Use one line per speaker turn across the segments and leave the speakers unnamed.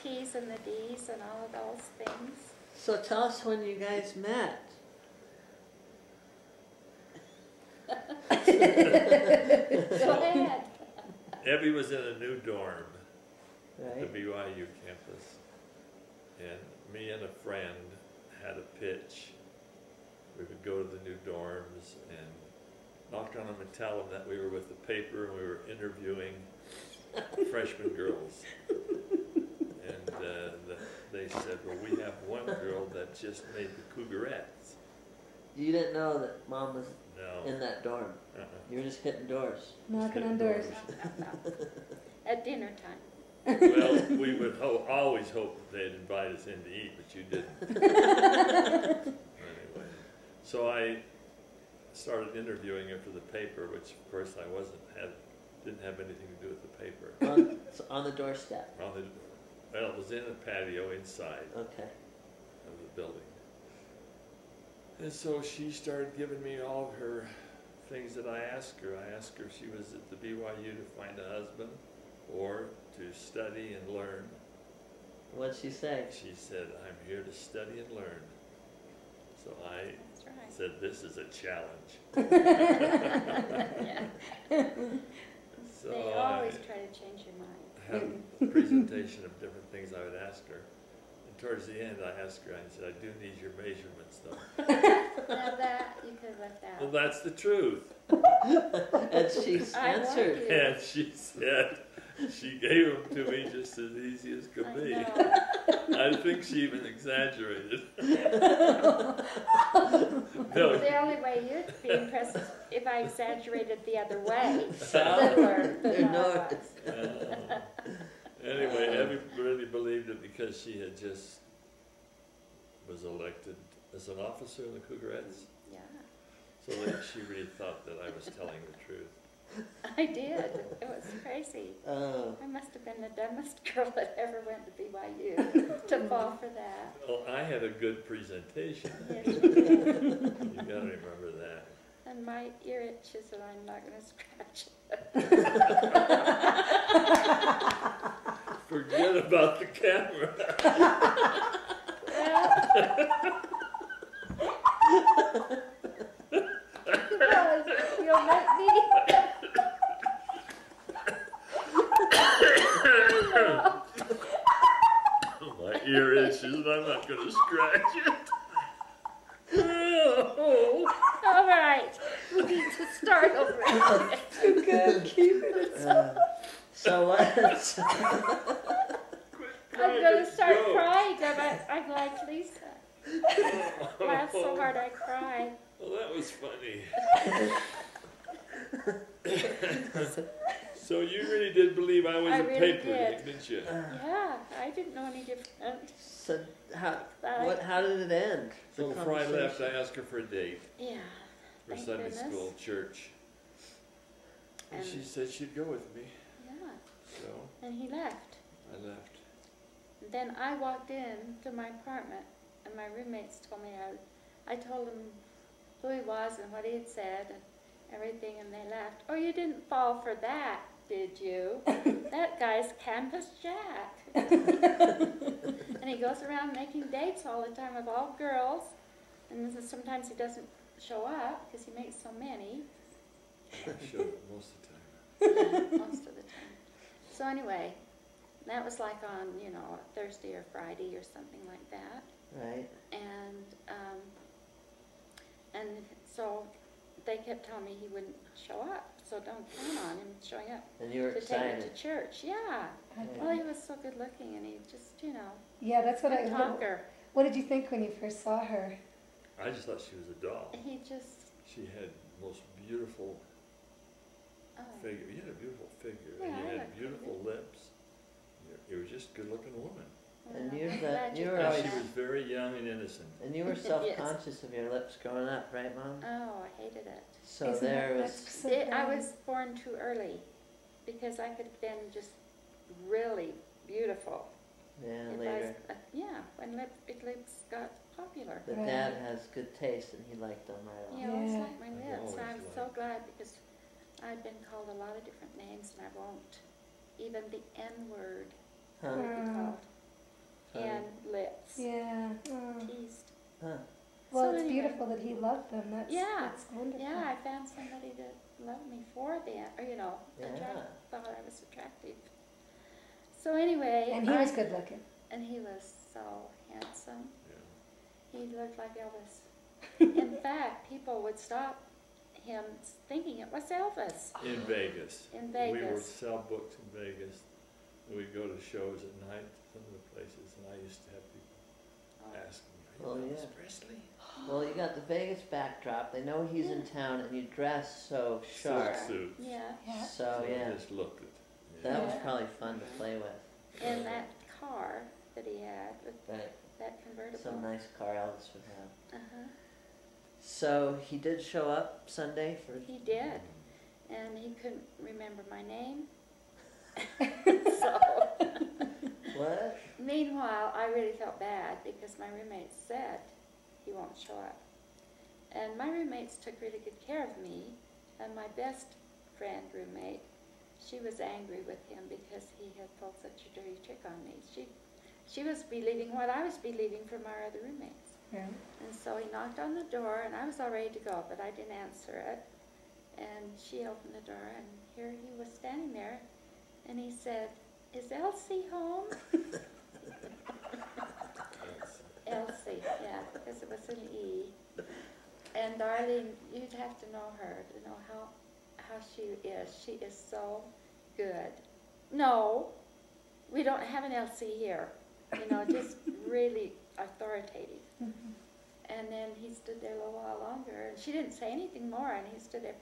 T's and the D's and all of those things.
So tell us when you guys met.
Go ahead.
Evie was in a new dorm at
Right.
the BYU campus, and me and a friend had a pitch. We would go to the new dorms and knock on them and tell them that we were with the paper and we were interviewing freshman girls. And they said, well, we have one girl that just made the Cougarettes.
You didn't know that Mom was
No.
in that dorm. You were just hitting doors.
Knocking on doors.
At dinner time.
Well, we would always hope that they'd invite us in to eat, but you didn't. Anyway, so I started interviewing her for the paper, which of course I didn't have anything to do with the paper.
On the doorstep.
Well, it was in a patio inside
Okay.
of the building. And so she started giving me all of her things that I asked her. I asked her if she was at the BYU to find a husband or to study and learn.
What'd she say?
She said, I'm here to study and learn. So I
That's right.
said, this is a challenge.
Yeah.
So
They always try to change your mind.
I had a presentation of different things I would ask her. And towards the end, I asked her, I said, I do need your measurements, though.
Now that you could have left out.
Well, that's the truth.
And she
I
answered.
like
And she said, she gave them to me just as easy as could
I
be.
know.
I think she even exaggerated. No,
The only way you'd be impressed is if I exaggerated the other way.
So,
Littler than I
no.
was.
Anyway, Evie really believed it because she had just was elected as an officer in the Cougarettes.
Yeah,
So that she really thought that I was telling the truth.
I did. It was crazy.
Oh.
I must have been the dumbest girl that ever went to BYU to fall for that.
Well, I had a good presentation.
Yes, you did.
You gotta remember that.
And my ear itches and I'm not going to scratch it.
Forget about the camera.
Well, you'll make me.
My ear itches and I'm not gonna scratch it. Oh.
All right, we need to start over.
Too good. Keep it.
So what?
I'm going to start crying. I'm like Lisa. Laugh so hard I cry.
Well, that was funny. So you really did believe I was
I
a
really
paper
did.
dick, didn't you?
Yeah, I didn't know any different.
So how
Bye.
how did it end?
So
The
before I left, I
conversation?
asked her for a date
Yeah.
for
Thank
Sunday
goodness.
school, church. And she said she'd go with me.
Yeah,
So
and he left.
I left.
Then I walked in to my apartment, and my roommates told me I told them who he was and what he had said and everything, and they laughed. Oh, you didn't fall for that, did you? That guy's Campus Jack. And he goes around making dates all the time with all girls, and then sometimes he doesn't show up because he makes so many.
I showed it most of the time.
Most of the time. So anyway, that was like on, you know, a Thursday or Friday or something like that.
Right.
And so they kept telling me he wouldn't show up, so don't plan on him showing up
And you were
to take me
excited.
to church. Yeah.
Yeah.
Well, he was so good looking, and he just, you know,
Yeah, that's what
good
I.
talker.
What did you think when you first saw her?
I just thought she was a doll.
He just,
She had the most beautiful
oh,
figure. You had a beautiful figure.
Yeah,
and you
I
had
look
beautiful lips. You were just a good-looking woman.
And
well,
you're
I'm
the-
glad
you
you
were
thought
And
always-
she
that.
was very young and innocent.
And you were self-conscious of your lips growing up, right, Mom?
Oh, I hated it.
So
Isn't
there
that-
was.
that's so
I
funny.
was born too early because I could have been just really beautiful.
Yeah,
If
later.
yeah, when big lips got popular.
But
Right.
Dad has good taste, and he liked them right off.
You always
Yeah.
like my
I've
lips.
always
I'm so
liked-
glad because I've been called a lot of different names and I won't. Even the N word
Huh?
would be called.
wonderful that he loved them. That's wonderful.
Yeah, I found somebody that loved me for them, or
Yeah.
thought I was attractive. So anyway,
And he was good looking.
and he was so handsome.
Yeah.
He looked like Elvis. In fact, people would stop him thinking it was Elvis.
In Vegas.
In
We would
Vegas.
sell books in Vegas. We'd go to shows at night, some of the places, and I used to have people
Oh.
ask me,
Oh,
"Are you
yeah.
Elvis Presley?"
Well, you got the Vegas backdrop. They know he's in town, and you dress so sharp.
Suit.
Yeah,
Yeah.
So
I
yeah,
just looked at.
that was
Yeah.
probably fun to play with.
and that car that he had with
Right.
that convertible.
Some nice car Elvis would have.
Uh-huh.
So he did show up Sunday for.
He did, and he couldn't remember my name. So,
What?
meanwhile, I really felt bad because my roommates said he won't show up. And my roommates took really good care of me, and my best friend roommate, she was angry with him because he had pulled such a dirty trick on me. She was believing what I was believing from our other roommates.
Yeah.
And so he knocked on the door, and I was all ready to go, but I didn't answer it. And she opened the door, and here he was standing there, and he said, "Is Elsie home?" Elsie, yeah, because it was an E. And Darlene, you'd have to know her to know how she is. She is so good. No, we don't have an Elsie here. Just really authoritative.
Mhm.
And then he stood there a little while longer, and she didn't say anything more, and he stood there.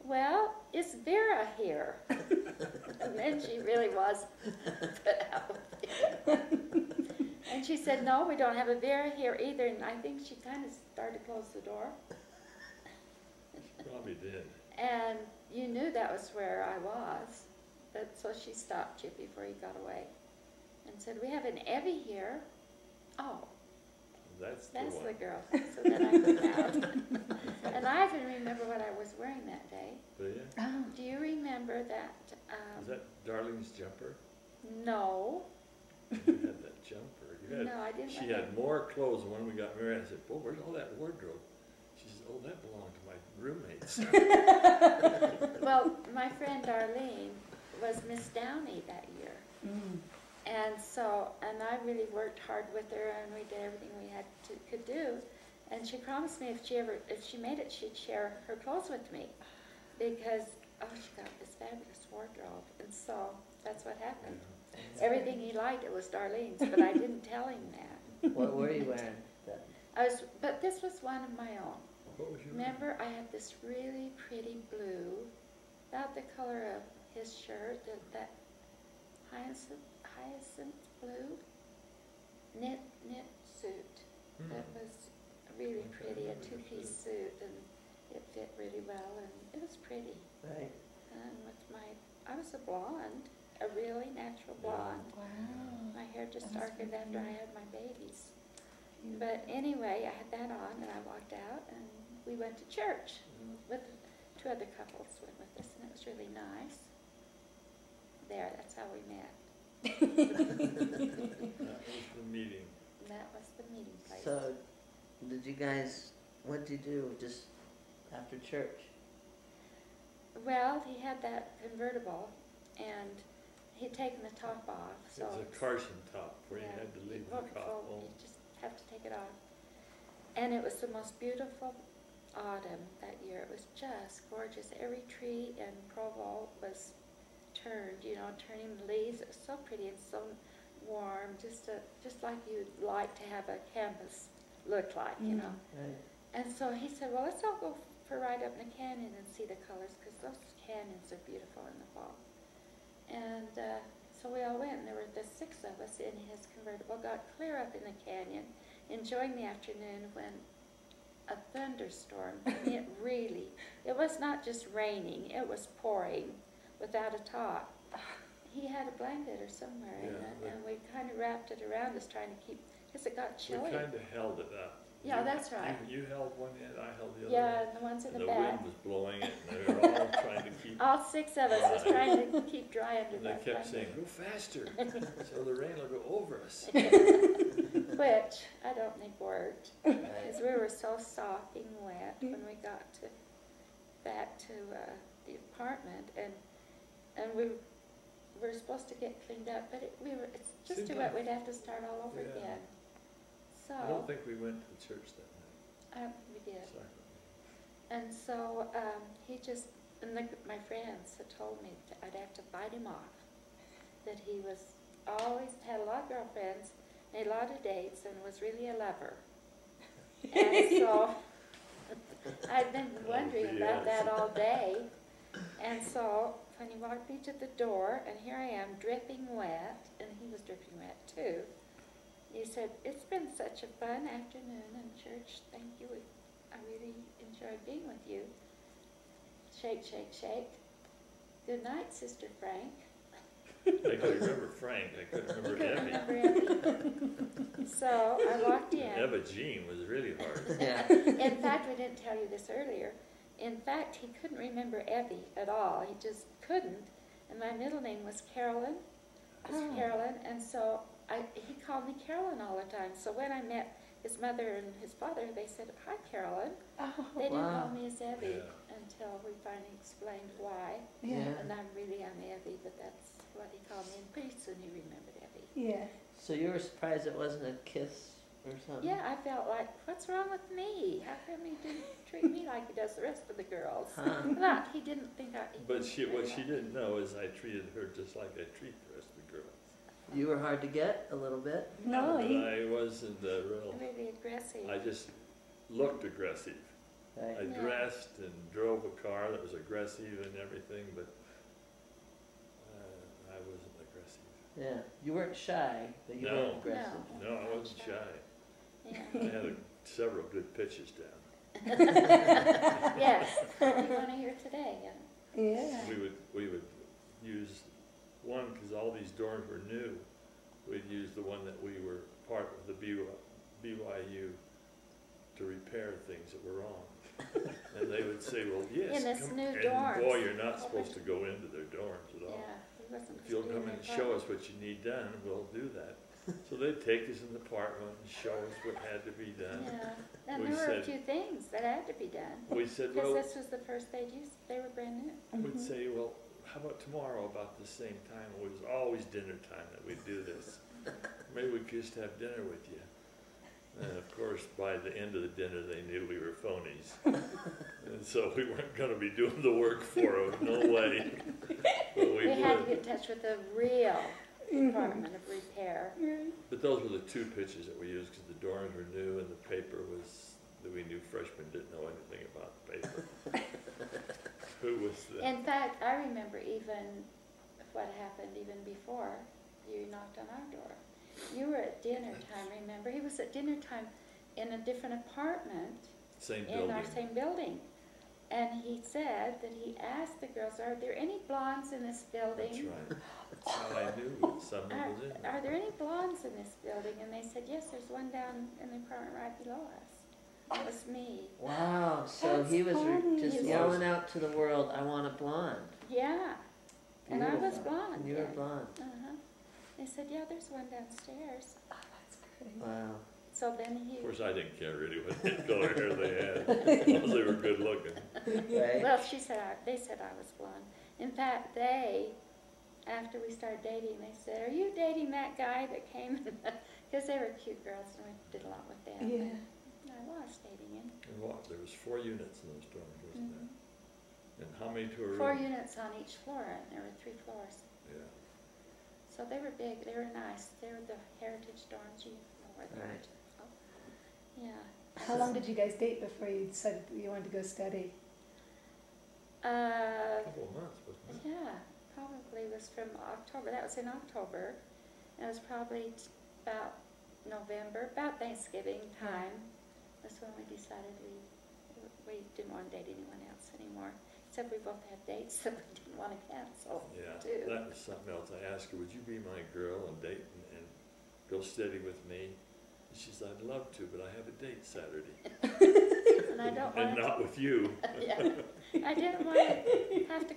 "Well, is Vera here?" And then she really was put out there. And she said, "No, we don't have a Vera here either." And I think she kind of started to close the door.
Probably did.
And you knew that was where I was. So she stopped you before you got away and said, "We have an Evie here." Oh,
That's the
that's
one.
the girl. So then I went out. And I even remember what I was wearing that day.
Do you?
Oh.
Do you remember that?
Is that Darlene's jumper?
No.
You had that jumper. You had,
No, I didn't.
She
wear
had more clothes than when we got married. I said, "Well, where's all that wardrobe?" She says, "Oh, that belonged to my roommates."
that. Well, my friend Darlene was Miss Downey that year.
Mm.
And I really worked hard with her, and we did everything we could do. And she promised me if she made it, she'd share her clothes with me, because she got this fabulous wardrobe. And so that's what happened. Everything he liked, it was Darlene's, but I didn't tell him that.
What were you wearing?
But this was one of my own.
What was your
Remember, I had this really pretty blue, about the color of his shirt, that hyacinth blue knit suit. That was really pretty, a two-piece suit, and it fit really well, and it was pretty.
Right.
And I was a blonde, a really natural blonde.
Wow.
My hair just
That must
darkened
be
after I had my babies. But anyway, I had that on, and I walked out, and we went to church with two other couples went with us, and it was really nice. There, that's how we met.
That was the meeting.
That was the meeting place.
So, what did you do just after church?
Well, he had that convertible, and he'd taken the top off.
It
So
was a Carson top where you
yeah,
had to leave
you
the top
you
home.
just have to take it off. And it was the most beautiful autumn that year. It was just gorgeous. Every tree in Provo was turned, turning the leaves. It was so pretty and so warm, just like you'd like to have a campus look like,
Right.
And so he said, "Well, let's all go for a ride up in the canyon and see the colors, because those canyons are beautiful in the fall." And so we all went, and there were the 6 of us in his convertible, got clear up in the canyon, enjoying the afternoon when a thunderstorm, it was not just raining, it was pouring without a top. He had a blanket or somewhere in
Yeah,
it,
but-
and we kind of wrapped it around us trying to keep, because it got
We
chilly.
kind of held it up.
Yeah, that's right.
You held one end, I held the other
Yeah,
end.
and the ones in
And
the
the
back.
wind was blowing it, and they were all trying to keep.
All 6 of us was trying to keep dry under
And they
that
kept
blanket.
saying, "Go faster," so the rain will go over us.
which I don't think worked,
Right.
because we were so sopping wet when we got back to the apartment, and we were supposed to get cleaned up, but it's just
Seemed
too wet.
like-
We'd have to start all over
Yeah.
again. So
I don't think we went to church that night.
we did.
Sorry.
And so he just, and my friends had told me I'd have to fight him off. That he was always had a lot of girlfriends, made a lot of dates, and was really a lover. And so I've been wondering about that all day. And so when he walked me to the door, and here I am dripping wet, and he was dripping wet too. He said, "It's been such a fun afternoon in church. Thank you. I really enjoyed being with you." Shake, shake, shake. Good night, Sister Frank.
I could remember Frank, I couldn't remember Evie.
Remember Evie. So I walked in.
Eva Jean was really hard.
Yeah.
In fact, we didn't tell you this earlier. In fact, he couldn't remember Evie at all. He just couldn't. And my middle name was Carolyn. Carolyn, and so he called me Carolyn all the time. So when I met his mother and his father, they said, "Hi, Carolyn." They didn't
Wow.
know me as Evie
Yeah.
until we finally explained why.
Yeah.
And I'm Evie, but that's what he called me. And pretty soon he remembered Evie.
Yeah.
So you were surprised it wasn't a kiss or something?
Yeah, I felt like, what's wrong with me? How come he didn't treat me like he does the rest of the girls?
Huh.
But he didn't think I...
But what she didn't know is I treated her just like I treat the rest of the girls.
You were hard to get a little bit.
No,
But
he,
I wasn't real,
Really aggressive.
I just looked aggressive.
Right.
I
Yeah.
dressed and drove a car that was aggressive and everything, but I wasn't aggressive.
Yeah. You weren't shy, but you
No.
were aggressive.
No, I wasn't shy.
Yeah.
I had several good pitches down.
Yes. You want to hear today?
yeah.
We would use one, because all these dorms were new, we'd use the one that we were part of the BYU to repair things that were wrong. And they would say, well, yes,
In this
come,
new
and
dorms.
boy, you're not supposed to go into their dorms at all.
Yeah. He wasn't
If you'll
doing
come
their
and show
part.
us what you need done, we'll do that. So they'd take us in the apartment and show us what had to be done.
Yeah. And
We
there were a
said-
few things that had to be done.
We said,
Because
well,
this was the first they'd used. They were brand new.
we'd say, well, how about tomorrow about the same time? It was always dinner time that we'd do this. Maybe we could just have dinner with you. And of course, by the end of the dinner, they knew we were phonies. And so we weren't gonna be doing the work for them, no way. But we
We had to
would.
get in touch with the real Department of Repair.
But those were the two pitches that we used, because the dorms were new and the paper was, that we knew freshmen didn't know anything about the paper. Who was the,
In fact, I remember even what happened even before you knocked on our door. You were at dinner time, remember? He was at dinner time in a different apartment
same
in our
building?
same building. And he said that he asked the girls, "Are there any blondes in this building?
That's right. That's how I knew that someone was in
Are
there.
there any blondes in this building?" And they said, "Yes, there's one down in the apartment right below us." It was me.
Wow. So
That's
he was
funny.
just
He
yelling out to the world, "I want a blonde."
Yeah. And I was
Beautiful.
blonde.
And you were
then.
blonde.
Uh-huh. They said, "Yeah, there's one downstairs."
Oh, that's great.
Wow.
So then he,
Of course, I didn't care really what color hair they had, as long as they were good looking.
Right.
well, they said I was blonde. In fact, after we started dating, they said, "Are you dating that guy that came?" Because they were cute girls and I did a lot with them.
Yeah.
And I was dating him.
And what, there was 4 units in those dorms, wasn't
Mhm.
there? And how many to a room?
4 units on each floor, and there were 3 floors.
Yeah.
So they were big, they were nice. They were the heritage dorms, you know where they were.
Right.
Yeah.
How long did you guys date before you decided you wanted to go study?
A couple of months, wasn't it?
Yeah, probably was from October. That was in October. It was probably about November, about Thanksgiving time. That's when we decided we didn't want to date anyone else anymore. Except we both had dates that we didn't want to cancel.
Yeah,
too.
that was something else. I asked her, would you be my girl and date and go steady with me? And she said, I'd love to, but I have a date Saturday.
And I don't
And
want
not with you.
to, yeah, I didn't want to have to